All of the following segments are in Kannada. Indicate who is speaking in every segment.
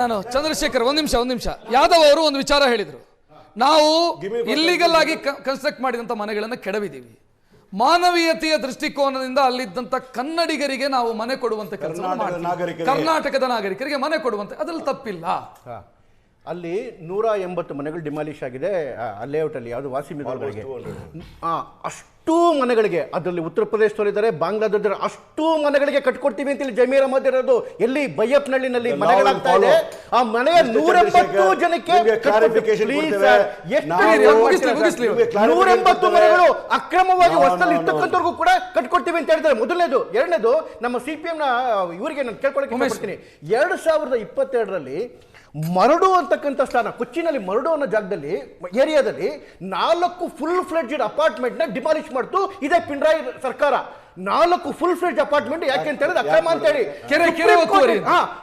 Speaker 1: ನಾನು ಚಂದ್ರಶೇಖರ್ ಒಂದು ನಿಮಿಷ ಯಾದವ್ ಅವರು ಒಂದು ವಿಚಾರ ಹೇಳಿದ್ರು. ನಾವು ಇಲ್ಲಿಗಲ್ ಆಗಿ ಕನ್ಸ್ಟ್ರಕ್ಟ್ ಮಾಡಿದಂತ ಮನೆಗಳನ್ನು ಕೆಡವಿದ್ದೀವಿ. ಮಾನವೀಯತೆಯ ದೃಷ್ಟಿಕೋನದಿಂದ ಅಲ್ಲಿದ್ದಂತ ಕನ್ನಡಿಗರಿಗೆ ನಾವು ಮನೆ ಕೊಡುವಂತ ಕೆಲಸ ಕರ್ನಾಟಕದ ನಾಗರಿಕರಿಗೆ ಮನೆ ಕೊಡುವಂತೆ ಅದ್ರಲ್ಲಿ ತಪ್ಪಿಲ್ಲ.
Speaker 2: ಅಲ್ಲಿ 180 ಮನೆಗಳು ಡಿಮಾಲಿಶ್ ಆಗಿದೆ ಲೇಔಟ್ ಅಲ್ಲಿ, ಯಾವುದು ವಾಸಿಮಿಗಳಿಗೆ ಅಷ್ಟೂ ಮನೆಗಳಿಗೆ, ಅದರಲ್ಲಿ ಉತ್ತರ ಪ್ರದೇಶದಲ್ಲಿದ್ದಾರೆ, ಬಾಂಗ್ಲಾದೇಶದಲ್ಲಿ ಅಷ್ಟೂ ಮನೆಗಳಿಗೆ ಕಟ್ಕೊಡ್ತೀವಿ ಅಂತೇಳಿ ಜಮೀರ್ ಅಹಮದ್ ಇರೋದು. ಎಲ್ಲಿ ಬೈಯಪ್ನಹಳ್ಳಿನಲ್ಲಿ ಮನೆಗಳಾಗ್ತಾ ಇದೆ, ಆ ಮನೆಯ 180 ಜನಕ್ಕೆ 180 ಮನೆಗಳು ಅಕ್ರಮವಾಗಿ ಹೊಸದಲ್ಲಿ ಇರ್ತಕ್ಕಂಥವ್ರಿಗೂ ಕೂಡ ಕಟ್ಕೊಡ್ತೀವಿ ಅಂತ ಹೇಳಿದ್ದಾರೆ. ಮೊದಲನೇದು. ಎರಡನೇದು, ನಮ್ಮ CPM ನ ಇವರಿಗೆ ನಾನು ಕೇಳ್ಕೊಳಕ್ಕೆ ಇಷ್ಟಪಡ್ತೀನಿ. 2022ರಲ್ಲಿ ಮರಡು ಅಂತಕ್ಕಂಥ ಸ್ಥಾನ, ಕೊಚ್ಚಿನಲ್ಲಿ ಮರಡು ಅನ್ನೋ ಜಾಗದಲ್ಲಿ ಏರಿಯಾದಲ್ಲಿ 4 ಫುಲ್ ಫ್ಲೆಡ್ಜೆಡ್ ಅಪಾರ್ಟ್ಮೆಂಟ್ ನ ಡಿಮಾಲಿಶ್ ಮಾಡ್ತು ಇದೇ ಪಿಣರಾಯಿ ಸರ್ಕಾರ. 4 ಫುಲ್ ಫ್ಲೆಡ್ಜ್ ಅಪಾರ್ಟ್ಮೆಂಟ್ ಯಾಕೆ ಅಂತ ಹೇಳಿದ್ರೆ ಅಕ್ರಮ ಅಂತ ಹೇಳಿ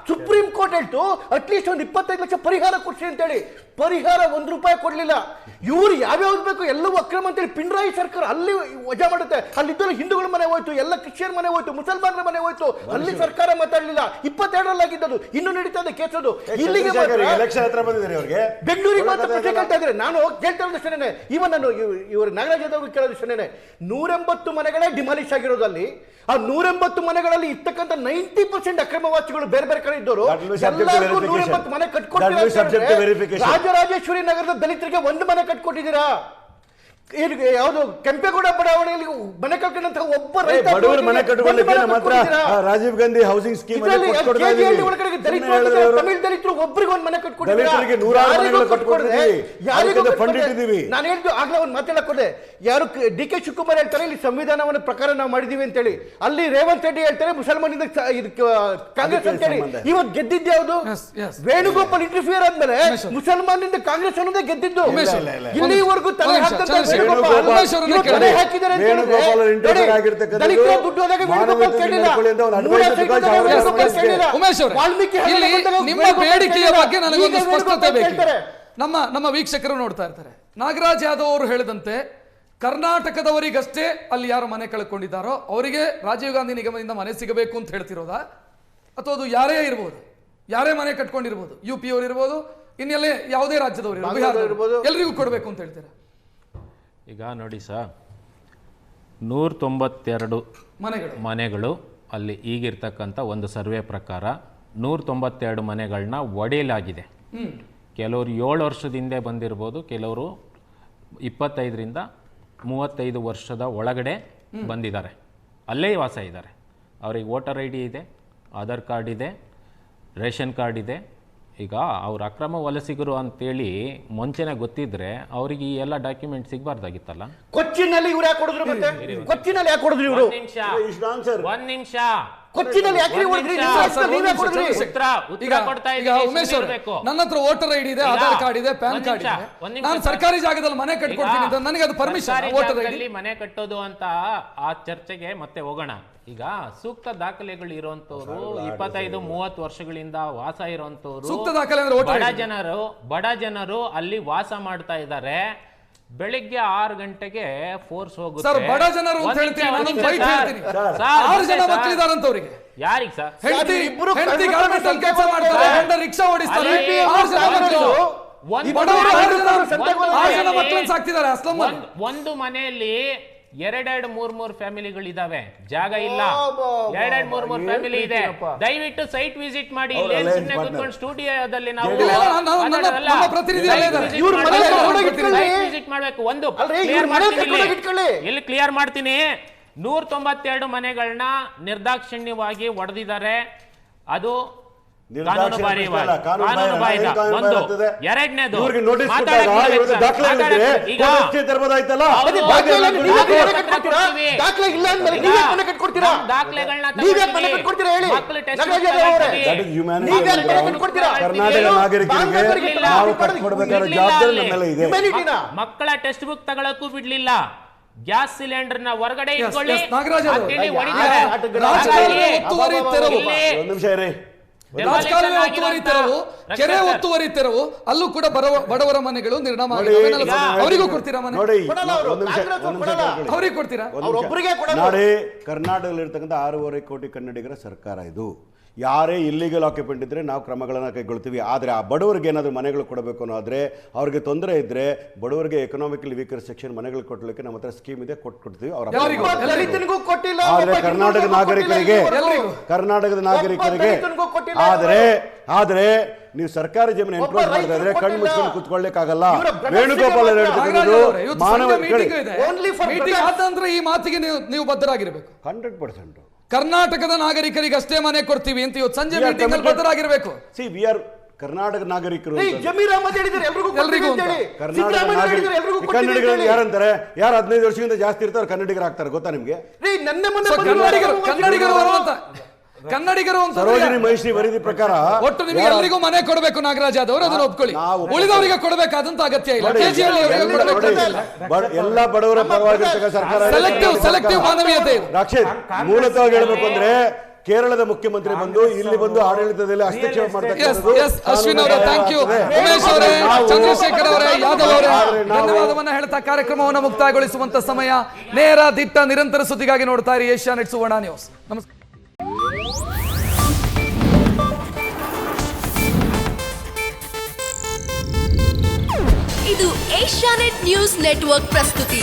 Speaker 2: ಸುಪ್ರೀಂ ಕೋರ್ಟ್ ಹೇಳ್ತು ಅಟ್ಲೀಸ್ಟ್ ಒಂದು 25 ಲಕ್ಷ ಪರಿಹಾರ ಕೊಡ್ಸಿ ಅಂತ ಹೇಳಿ. ಪರಿಹಾರ ₹1 ಕೊಡ್ಲಿಲ್ಲ. ಇವ್ರು ಯಾವ್ಯಾವ್ದು ಬೇಕು ಎಲ್ಲವೂ ಅಕ್ರಮ ಅಂತೇಳಿ ಪಿಣರಾಯಿ ಸರ್ಕಾರ ಅಲ್ಲಿ ವಜಾ ಮಾಡುತ್ತೆ. ಅಲ್ಲಿದ್ದ ಹಿಂದೂಗಳ ಮನೆ ಹೋಯ್ತು, ಎಲ್ಲ ಕ್ರಿಶ್ಚಿಯನ್ ಮನೆ ಹೋಯ್ತು, ಮುಸಲ್ಮಾನರ ಮನೆ ಹೋಯ್ತು, ಅಲ್ಲಿ ಸರ್ಕಾರ ಮಾತಾಡಲಿಲ್ಲ. 22ರಲ್ಲಿ ಆಗಿದ್ದದು, ಇನ್ನು ನಡೀತಾ ಇದೆ ಕೇಸದು. ಇಲ್ಲಿಗೆ ಬೆಂಗಳೂರಿಗೆ ಮಾತ್ರ ಪ್ರಶ್ನೆ ಕೇಳ್ತಾ ಇದ್ದಾರೆ. ನಾನು ಕೇಳ್ತಾ ಇರೋದಷ್ಟೇನೆ, ಇವನ್ ನಾನು ಇವರು ನಾಗರಾಜ್ ಯಾದವ್ ಕೇಳೋದಷ್ಟೇನೆ, 180 ಮನೆಗಳೇ ಡಿಮಾಲಿಶ್ ಆಗಿರೋದಲ್ಲಿ ಆ 180 ಮನೆಗಳಲ್ಲಿ ಇರ್ತಕ್ಕಂಥ 90% ಅಕ್ರಮವಾಸಿಗಳು ಬೇರೆ ಬೇರೆ ಕಡೆ ಇದ್ದವರು ಎಲ್ಲರಿಗೂ 180 ಮನೆ ಕಟ್ಕೊಟ್ಟಿದ್ದಾರೆ. ರಾಜರಾಜೇಶ್ವರಿ ನಗರದ ದಲಿತರಿಗೆ 1 ಮನೆ ಕಟ್ಕೊಟ್ಟಿದ್ದೀರಾ? ಯಾವುದು ಕೆಂಪೇಗೌಡ ಬಡಾವಣೆಯಲ್ಲಿ ಮನೆ ಕಟ್ಕೊಂಡಂತಹ ಒಬ್ಬ ರೈತ
Speaker 3: ರಾಜೀವ್ ಗಾಂಧಿ ಹೌಸಿಂಗ್ ಸ್ಕೀಮ್
Speaker 2: ತಮಿಳ್ ದಲಿತರು ಒಬ್ಬರಿಗೆ ಒಂದು ಮನೆ ಕಟ್ಕೊಟ್ಟಿದ್ದೀವಿ. ನಾನು ಹೇಳಿದ್ದು ಆಗ್ಲೇ ಒಂದು ಮಾತಾಡಕ್ಕೋದೆ. ಯಾರು DK ಶಿವಕುಮಾರ್ ಹೇಳ್ತಾರೆ ಇಲ್ಲಿ ಸಂವಿಧಾನವನ್ನ ಪ್ರಕಾರ ನಾವು ಮಾಡಿದೀವಿ ಅಂತ ಹೇಳಿ, ಅಲ್ಲಿ ರೇವಂತ್ ರೆಡ್ಡಿ ಹೇಳ್ತಾರೆ ಮುಸಲ್ಮಾನಿಂದ ಕಾಂಗ್ರೆಸ್ ಅಂತ ಹೇಳಿ. ಇವತ್ತು ಗೆದ್ದಿದ್ದು ಯಾವುದು? ವೇಣುಗೋಪಾಲ್ ಇಂಟರ್ಫಿಯರ್ ಆದ್ಮೇಲೆ ಮುಸಲ್ಮಾನಿಂದ ಕಾಂಗ್ರೆಸ್ ಅನ್ನೋದೇ ಗೆದ್ದಿದ್ದು. ಇಲ್ಲಿವರೆಗೂ ತಲೆ ಹಾಕ್ತಾರೆ
Speaker 1: ನಿಮ್ಮ ಬೇಡಿಕೆಯ ಬಗ್ಗೆ ನನಗೊಂದು ಸ್ಪಷ್ಟತೆ ಬೇಕು. ನಮ್ಮ ವೀಕ್ಷಕರು ನೋಡ್ತಾ ಇರ್ತಾರೆ. ನಾಗರಾಜ್ ಯಾದವ್ ಅವರು ಹೇಳಿದಂತೆ ಕರ್ನಾಟಕದವರಿಗಷ್ಟೇ ಅಲ್ಲಿ ಯಾರು ಮನೆ ಕಳ್ಕೊಂಡಿದ್ದಾರೋ ಅವರಿಗೆ ರಾಜೀವ್ ಗಾಂಧಿ ನಿಗಮದಿಂದ ಮನೆ ಸಿಗಬೇಕು ಅಂತ ಹೇಳ್ತಿರೋದಾ, ಅಥವಾ ಅದು ಯಾರೇ ಇರ್ಬೋದು, ಯಾರೇ ಮನೆ ಕಟ್ಕೊಂಡಿರ್ಬೋದು, UP ಅವರು ಇರ್ಬೋದು, ಇನ್ನೆಲ್ಲೇ ಯಾವುದೇ ರಾಜ್ಯದವರು ಬಿಹಾರ ಇರ್ಬೋದು, ಎಲ್ರಿಗೂ ಕೊಡಬೇಕು ಅಂತ ಹೇಳ್ತೀರಾ?
Speaker 4: ಈಗ ನೋಡಿ ಸರ್, 192 ಮನೆಗಳು ಅಲ್ಲಿ ಈಗಿರ್ತಕ್ಕಂಥ ಒಂದು ಸರ್ವೆ ಪ್ರಕಾರ 192 ಮನೆಗಳನ್ನ ಒಡೆಯಲಾಗಿದೆ. ಕೆಲವರು 7 ವರ್ಷದ ಹಿಂದೆ ಬಂದಿರ್ಬೋದು, ಕೆಲವರು 25ರಿಂದ 35 ವರ್ಷದ ಒಳಗಡೆ ಬಂದಿದ್ದಾರೆ, ಅಲ್ಲೇ ವಾಸ ಇದ್ದಾರೆ. ಅವ್ರಿಗೆ ವೋಟರ್ ID ಇದೆ, ಆಧಾರ್ ಕಾರ್ಡ್ ಇದೆ, ರೇಷನ್ ಕಾರ್ಡ್ ಇದೆ. ಈಗ ಅವ್ರು ಅಕ್ರಮ ವಲಸಿಗರು ಅಂತೇಳಿ ಮುಂಚೆನೆ ಗೊತ್ತಿದ್ರೆ ಅವರಿಗೆ ಈ ಎಲ್ಲ ಡಾಕ್ಯುಮೆಂಟ್ ಸಿಗಬಾರ್ದಾಗಿತ್ತಲ್ಲ.
Speaker 2: ಕೊಚ್ಚಿನಲ್ಲಿ ಇವ್ರು ಯಾಕೆ ಕೊಡಿದ್ರು? ಮತ್ತೆ ಕೊಚ್ಚಿನಲ್ಲಿ ಯಾಕೆ ಕೊಡಿದ್ರು ಇವರು?
Speaker 4: ಒಂದ್ ನಿಮಿಷ
Speaker 2: ಕೊಚ್ಚಿನಲ್ಲಿ ಯಾಕೆ
Speaker 1: ನನ್ನ ಹತ್ರ ವೋಟರ್ ID ಇದೆ, ಆಧಾರ್ ಕಾರ್ಡ್ ಇದೆ, ಪ್ಯಾನ್ ಕಾರ್ಡ್ ಇದೆ, ನಾನು ಸರ್ಕಾರಿ ಜಾಗದಲ್ಲಿ ಮನೆ ಕಟ್ಕೊಡ್ತೀನಿ ಅಂತ ನನಗೆ ಅದು ಪರ್ಮಿಷನ್. ವೋಟರ್ ID
Speaker 4: ಮನೆ ಕಟ್ಟೋದು ಅಂತ ಆ ಚರ್ಚೆಗೆ ಮತ್ತೆ ಹೋಗೋಣ. ಈಗ ಸೂಕ್ತ ದಾಖಲೆಗಳು ಇರುವಂತವ್ರು 25-30 ವರ್ಷಗಳಿಂದ ವಾಸ ಇರುವಂತವ್ರು,
Speaker 1: ಸೂಕ್ತ ದಾಖಲೆ ಅಂದ್ರೆ
Speaker 4: ಬಡ ಜನರು ಅಲ್ಲಿ ವಾಸ ಮಾಡ್ತಾ ಇದ್ದಾರೆ. ಬೆಳಿಗ್ಗೆ 6 ಗಂಟೆಗೆ ಫೋರ್ಸ್ ಹೋಗುತ್ತೆ.
Speaker 1: ಸರ್, ಬಡ ಜನರು ಅಂತ ಹೇಳ್ತೀನಿ, ನಾನು ಬೈಟ್ ಹೇಳ್ತೀನಿ. 6 ಜನ ಮಕ್ಕಳಿದಾರಂತವ್ರಿಗೆ.
Speaker 4: ಯಾರಿಗೆ ಸರ್?
Speaker 1: ಹೆಂಡತಿ ಗಾರ್ಮೆಂಟ್ ಅಲ್ಲಿ ಕೆಲಸ ಮಾಡ್ತಾರೆ, ಗಂಡ ರಿಕ್ಷಾ ಓಡಿಸ್ತಾರೆ. 6 ಜನ ಮಕ್ಕಳು, ಮಕ್ಕಳನ್ನ ಸಾಕ್ತಿದ್ದಾರೆ. ಅಸ್ಲಂ
Speaker 4: ಒಂದು ಮನೆಯಲ್ಲಿ 2-3 ಫ್ಯಾಮಿಲಿಗಳಿದಾವೆ, ಜಾಗ ಇಲ್ಲ. 2-3 ಫ್ಯಾಮಿಲಿ ಇದೆ. ದಯವಿಟ್ಟು ಸೈಟ್ ವಿಸಿಟ್ ಮಾಡಿ. ಸುಮ್ಮನೆ ಕೂತ್ಕೊಂಡು ಸ್ಟುಡಿಯೋದಲ್ಲಿ ನಾವು ವಿಸಿಟ್ ಮಾಡ್ಬೇಕು. ಒಂದು ಎಲ್ಲಿ ಕ್ಲಿಯರ್ ಮಾಡ್ತೀನಿ. 192 ಮನೆಗಳನ್ನ ನಿರ್ದಾಕ್ಷಿಣ್ಯವಾಗಿ ಒಡೆದಿದ್ದಾರೆ. ಅದು ಕಾನೂನು ಬಾಹಿರ. ಒಂದು. ಎರಡನೇದು, ಮಕ್ಕಳ ಟೆಕ್ಸ್ಟ್ ಬುಕ್ ತಗೊಳಕ್ಕೂ ಬಿಡ್ಲಿಲ್ಲ. ಗ್ಯಾಸ್ ಸಿಲಿಂಡರ್ ನ ಹೊರಗಡೆ ಇಟ್ಕೊಳ್ಳಿ.
Speaker 1: ರಾಜಕಾಲುವೆ ಒತ್ತುವರಿ ತೆರವು, ಕೆರೆ ಒತ್ತುವರಿ ತೆರವು, ಅಲ್ಲೂ ಕೂಡ ಬಡವರ ಮನೆಗಳು ನಿರ್ನಾಮ ಅವರಿಗೂ ಕೊಡ್ತೀರಾ ಮನೆ? ಅವ್ರಿಗೆ ಕೊಡ್ತೀರಾ?
Speaker 3: ನೋಡಿ, ಕರ್ನಾಟಕದಲ್ಲಿ ಇರ್ತಕ್ಕಂಥ 6.5 ಕೋಟಿ ಕನ್ನಡಿಗರ ಸರ್ಕಾರ ಇದು. ಯಾರೇ ಇಲ್ಲಿಗಲ್ ಆಕ್ಯುಪೆಂಟ್ ಇದ್ದರೆ ನಾವು ಕ್ರಮಗಳನ್ನು ಕೈಗೊಳ್ತೀವಿ. ಆದರೆ ಆ ಬಡವರಿಗೆ ಏನಾದರೂ ಮನೆಗಳು ಕೊಡಬೇಕು ಅನ್ನೋದ್ರೆ, ಅವ್ರಿಗೆ ತೊಂದರೆ ಇದ್ದರೆ ಬಡವರಿಗೆ ಎಕನಾಮಿಕಲಿ ವೀಕರ್ ಸೆಕ್ಷನ್ ಮನೆಗಳು ಕೊಡಲಿಕ್ಕೆ ನಮ್ಮ ಹತ್ರ ಸ್ಕೀಮ್ ಇದೆ, ಕೊಡ್ತೀವಿ. ಅವ್ರ ಆದರೆ ಕರ್ನಾಟಕದ ನಾಗರಿಕರಿಗೆ ಆದರೆ ನೀವು ಸರ್ಕಾರಿ ಜಮೀನು ಎನ್ಕ್ರೋಚ್ ಮಾಡ್ತಾ ಇದ್ರೆ ಕಣ್ಣು ಮುಚ್ಕೊಂಡು ಕುತ್ಕೊಳ್ಳಿಕ್ಕಾಗಲ್ಲ. ವೇಣುಗೋಪಾಲ್ ಹೇಳ್ತಿರೋದು ಮಾನವ
Speaker 1: ಈ ಮಾತಿಗೆ ನೀವು ಬದ್ಧರಾಗಿರ್ಬೇಕು.
Speaker 3: 100%.
Speaker 1: ಕರ್ನಾಟಕದ ನಾಗರಿಕರಿಗಷ್ಟೇ ಮನೆ ಕೊಡ್ತೀವಿ ಅಂತ ಇವತ್ತು ಸಂಜೆ ಮೀಟಿಂಗ್ ಅಲ್ಲಿ ಬದ್ಧರಾಗಿರ್ಬೇಕು.
Speaker 3: ಕರ್ನಾಟಕ ನಾಗರಿಕರು
Speaker 2: ಕನ್ನಡಿಗರು
Speaker 3: ಯಾರಂತಾರೆ, ಯಾರು 15 ವರ್ಷದಿಂದ ಜಾಸ್ತಿ ಇರ್ತಾರೆ ಕನ್ನಡಿಗರು ಆಗ್ತಾರೆ ಗೊತ್ತಾ ನಿಮ್ಗೆ?
Speaker 1: ಕನ್ನಡಿಗರು ಅಂತ
Speaker 3: ಸರೋಜಿನಿ ಮಹಿಷಿ ವರದಿ ಪ್ರಕಾರ
Speaker 1: ಒಟ್ಟು ನಿಮಗೆ ಎಲ್ಲರಿಗೂ ಮನೆ ಕೊಡಬೇಕು ನಾಗರಾಜ್ ಯಾದವ್ ಅದನ್ನು ಒಪ್ಕೊಳ್ಳಿ. ಉಳಿದವರಿಗೆ ಕೊಡಬೇಕಾದಂತ ಅಗತ್ಯ ಇಲ್ಲ.
Speaker 3: ಎಲ್ಲ ಬಡವರ ಪರವಾಗಿರ್ತಕ್ಕ ಸರ್ಕಾರ
Speaker 1: ಸೆಲೆಕ್ಟಿವ್ ಮಾನವೀಯತೆ.
Speaker 3: ರಕ್ಷಿತ್, ಮೂಲತಃವಾಗಿ ಹೇಳ್ಬೇಕು ಅಂದ್ರೆ ಕೇರಳದ ಮುಖ್ಯಮಂತ್ರಿ ಬಂದು ಇಲ್ಲಿ ಬಂದು ಆಡಳಿತದಲ್ಲಿ ಹಸ್ತಕ್ಷೇಪ ಮಾಡ್ತಾರೆ.
Speaker 1: ಅಶ್ವಿನ್ ಅವರೇ ಥ್ಯಾಂಕ್ ಯು, ಉಮೇಶ್ ಅವರೇ, ಚಂದ್ರಶೇಖರ್ ಅವರೇ, ಯಾದವ್ ಅವರೇ ಧನ್ಯವಾದವನ್ನ ಹೇಳ್ತಾ ಕಾರ್ಯಕ್ರಮವನ್ನು ಮುಕ್ತಾಯಗೊಳಿಸುವಂತ ಸಮಯ. ನೇರ ದಿಟ್ಟ ನಿರಂತರ ಸುದ್ದಿಗಾಗಿ ನೋಡ್ತಾ ಇರಿ ಏಷ್ಯಾನೆಟ್ ಸುವರ್ಣ ನ್ಯೂಸ್. ನಮಸ್ಕಾರ.
Speaker 5: ಇದು ಏಷ್ಯಾನೆಟ್ ನ್ಯೂಸ್ ನೆಟ್ವರ್ಕ್ ಪ್ರಸ್ತುತಿ.